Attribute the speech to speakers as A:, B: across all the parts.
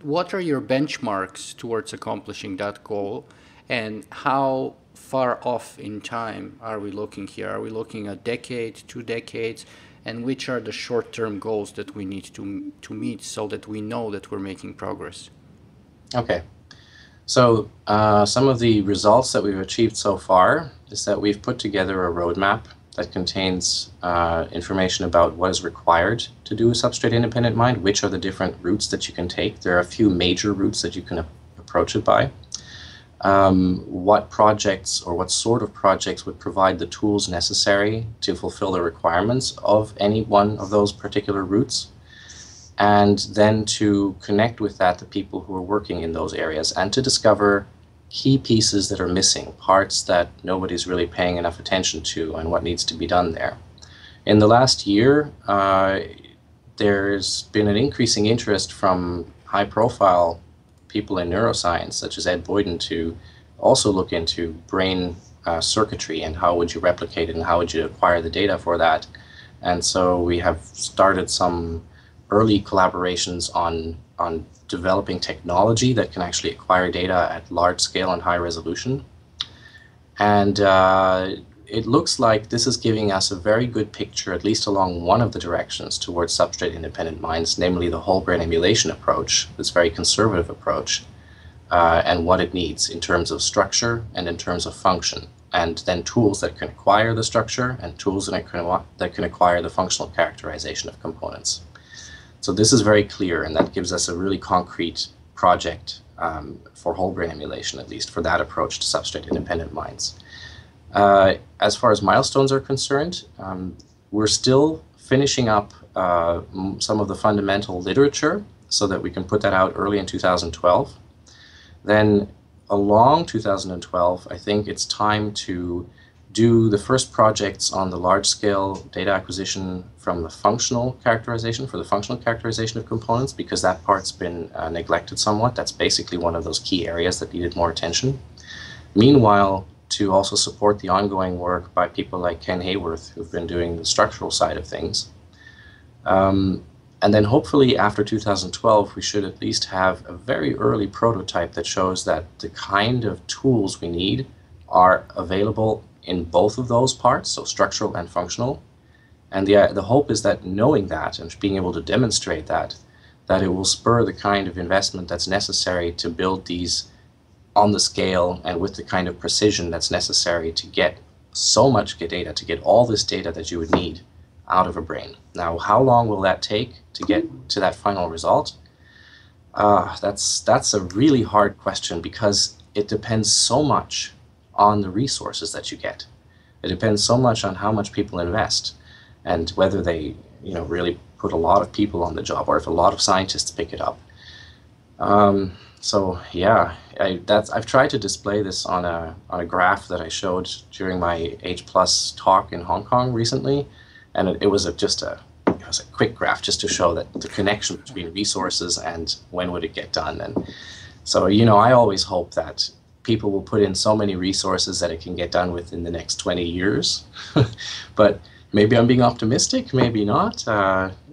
A: what are your benchmarks towards accomplishing that goal, and how far off in time are we looking here? Are we looking a decade, 2 decades, and which are the short-term goals that we need to meet so that we know that we're making progress?
B: Okay. So some of the results that we've achieved so far is that we've put together a roadmap that contains information about what is required to do a substrate-independent mine, which are the different routes that you can take. There are a few major routes that you can approach it by. What projects or what sort of projects would provide the tools necessary to fulfill the requirements of any one of those particular routes, and then to connect with that the people who are working in those areas and to discover key pieces that are missing, parts that nobody's really paying enough attention to, and what needs to be done there. In the last year, there's been an increasing interest from high-profile people in neuroscience, such as Ed Boyden, to also look into brain circuitry and how would you replicate it and how would you acquire the data for that. And so we have started some early collaborations on developing technology that can actually acquire data at large scale and high resolution. And it looks like this is giving us a very good picture, at least along one of the directions towards substrate-independent mines, namely the whole brain emulation approach, this very conservative approach, and what it needs in terms of structure and in terms of function, and then tools that can acquire the structure and tools that can acquire the functional characterization of components. So this is very clear, and that gives us a really concrete project for whole brain emulation, at least for that approach to substrate-independent mines. As far as milestones are concerned, we're still finishing up some of the fundamental literature so that we can put that out early in 2012. Then along 2012, I think it's time to do the first projects on the large-scale data acquisition from the functional characterization, for the functional characterization of components, because that part's been neglected somewhat. That's basically one of those key areas that needed more attention. Meanwhile, to also support the ongoing work by people like Ken Hayworth, who've been doing the structural side of things. And then hopefully after 2012, we should at least have a very early prototype that shows that the kind of tools we need are available in both of those parts, so structural and functional. And the hope is that knowing that and being able to demonstrate that it will spur the kind of investment that's necessary to build these on the scale and with the kind of precision that's necessary to get so much data, to get all this data that you would need out of a brain. Now, how long will that take to get to that final result? That's a really hard question, because it depends so much on the resources that you get. It depends so much on how much people invest and whether they, really put a lot of people on the job, or if a lot of scientists pick it up. So yeah, I've tried to display this on a graph that I showed during my H+ talk in Hong Kong recently, and it was just a quick graph just to show that the connection between resources and when would it get done. And so I always hope that people will put in so many resources that it can get done within the next 20 years. But maybe I'm being optimistic, maybe not.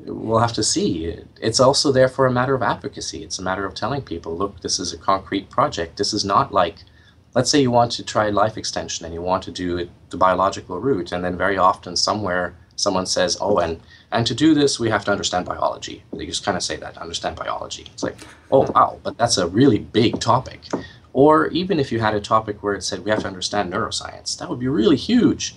B: We'll have to see. It's also therefore a matter of advocacy. It's a matter of telling people, look, this is a concrete project. This is not like, let's say you want to try life extension and you want to do it the biological route, and then very often somewhere someone says, oh, and to do this, we have to understand biology. They just kind of say that, understand biology. It's like, oh, wow, but that's a really big topic. Or even if you had a topic where it said we have to understand neuroscience, that would be really huge.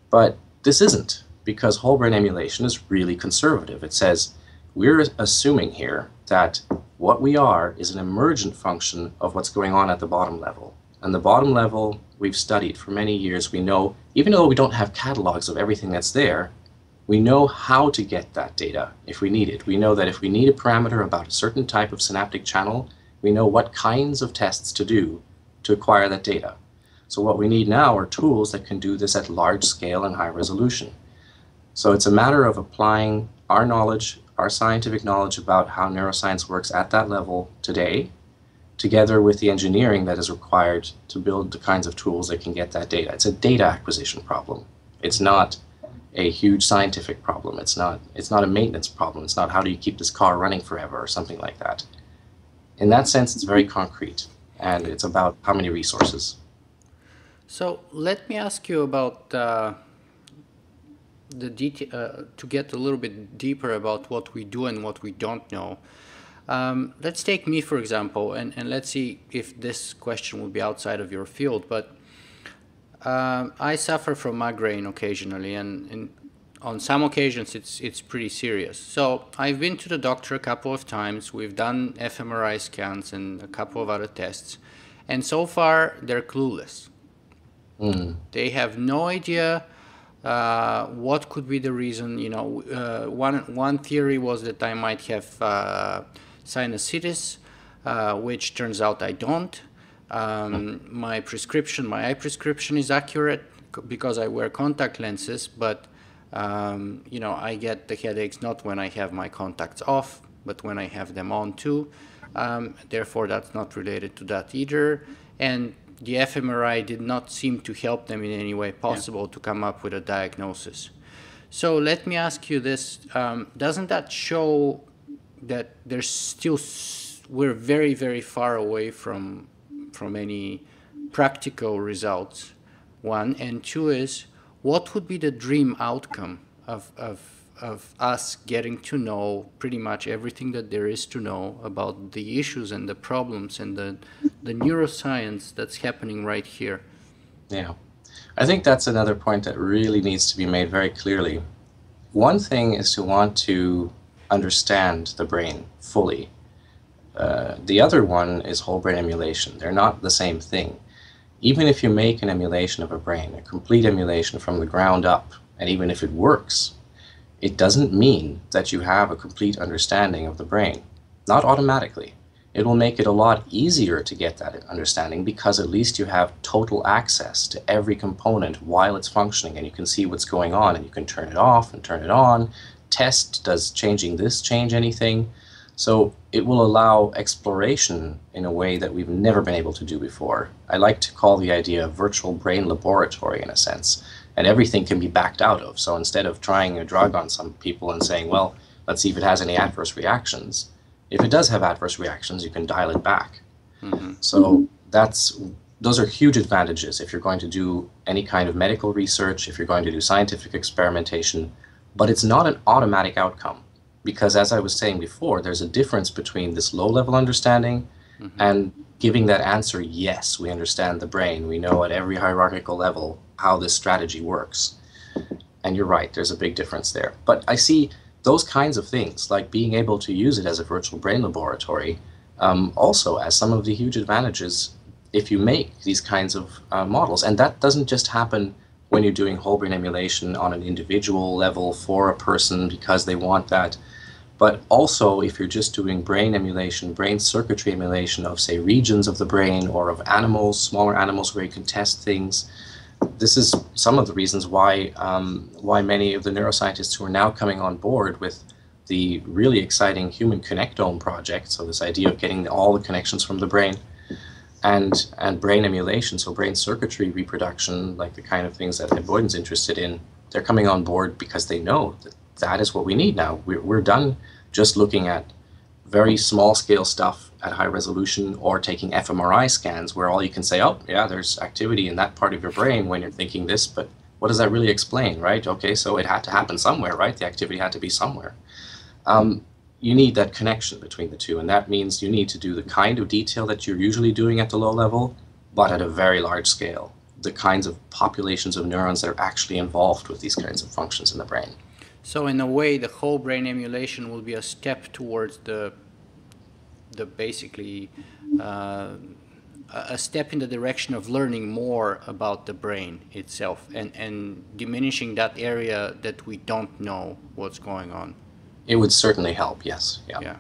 B: But this isn't, because whole brain emulation is really conservative. It says we're assuming here that what we are is an emergent function of what's going on at the bottom level. And the bottom level we've studied for many years. We know, even though we don't have catalogs of everything that's there, we know how to get that data if we need it. We know that if we need a parameter about a certain type of synaptic channel, we know what kinds of tests to do to acquire that data. So what we need now are tools that can do this at large scale and high resolution. So it's a matter of applying our knowledge, our scientific knowledge about how neuroscience works at that level today, together with the engineering that is required to build the kinds of tools that can get that data. It's a data acquisition problem. It's not a huge scientific problem. It's not a maintenance problem. It's not how do you keep this car running forever or something like that. In that sense, it's very concrete, and it's about how many resources.
A: So let me ask you about the detail to get a little bit deeper about what we do and what we don't know. Let's take me, for example, and let's see if this question will be outside of your field. But I suffer from migraine occasionally, and on some occasions it's pretty serious. So I've been to the doctor a couple of times. We've done fMRI scans and a couple of other tests, and so far they're clueless. They have no idea what could be the reason. One theory was that I might have sinusitis, which turns out I don't. My eye prescription is accurate because I wear contact lenses, but I get the headaches not when I have my contacts off, but when I have them on too. Therefore, that's not related to that either. And the fMRI did not seem to help them in any way possible to come up with a diagnosis. So let me ask you this: doesn't that show that we're very, very far away from any practical results? One, and two is, what would be the dream outcome of us getting to know pretty much everything that there is to know about the issues and the problems and the neuroscience that's happening right here?
B: Yeah. I think that's another point that really needs to be made very clearly. One thing is to want to understand the brain fully. The other one is whole brain emulation. They're not the same thing. Even if you make an emulation of a brain, a complete emulation from the ground up, and even if it works, it doesn't mean that you have a complete understanding of the brain. Not automatically. It will make it a lot easier to get that understanding because at least you have total access to every component while it's functioning, and you can see what's going on, and you can turn it off and turn it on, test, does changing this change anything? So it will allow exploration in a way that we've never been able to do before. I like to call the idea a virtual brain laboratory in a sense, and everything can be backed out of. So instead of trying a drug on some people and saying, well, let's see if it has any adverse reactions, if it does have adverse reactions, you can dial it back. So those are huge advantages if you're going to do any kind of medical research, if you're going to do scientific experimentation, but it's not an automatic outcome. Because as I was saying before, there's a difference between this low-level understanding and giving that answer, yes, we understand the brain. We know at every hierarchical level how this strategy works. And you're right, there's a big difference there. But I see those kinds of things, like being able to use it as a virtual brain laboratory, also as some of the huge advantages if you make these kinds of models. And that doesn't just happen when you're doing whole brain emulation on an individual level for a person because they want that. But also if you're just doing brain emulation, brain circuitry emulation of, say, regions of the brain or of animals, smaller animals where you can test things. This is some of the reasons why many of the neuroscientists who are now coming on board with the really exciting human connectome project, so this idea of getting all the connections from the brain, and brain emulation, so brain circuitry reproduction, like the kind of things that Ed Boyden's interested in, they're coming on board because they know that that is what we need now. We're done just looking at very small scale stuff at high resolution or taking fMRI scans where all you can say, oh, yeah, there's activity in that part of your brain when you're thinking this, but what does that really explain, right? Okay, so it had to happen somewhere, right? The activity had to be somewhere. You need that connection between the two, and that means you need to do the kind of detail that you're usually doing at the low level, but at a very large scale. The kinds of populations of neurons that are actually involved with these kinds of functions in the brain.
A: So in a way, the whole brain emulation will be a step towards the basically a step in the direction of learning more about the brain itself and diminishing that area that we don't know what's going on.
B: It would certainly help, yes. Yeah.
A: Yeah.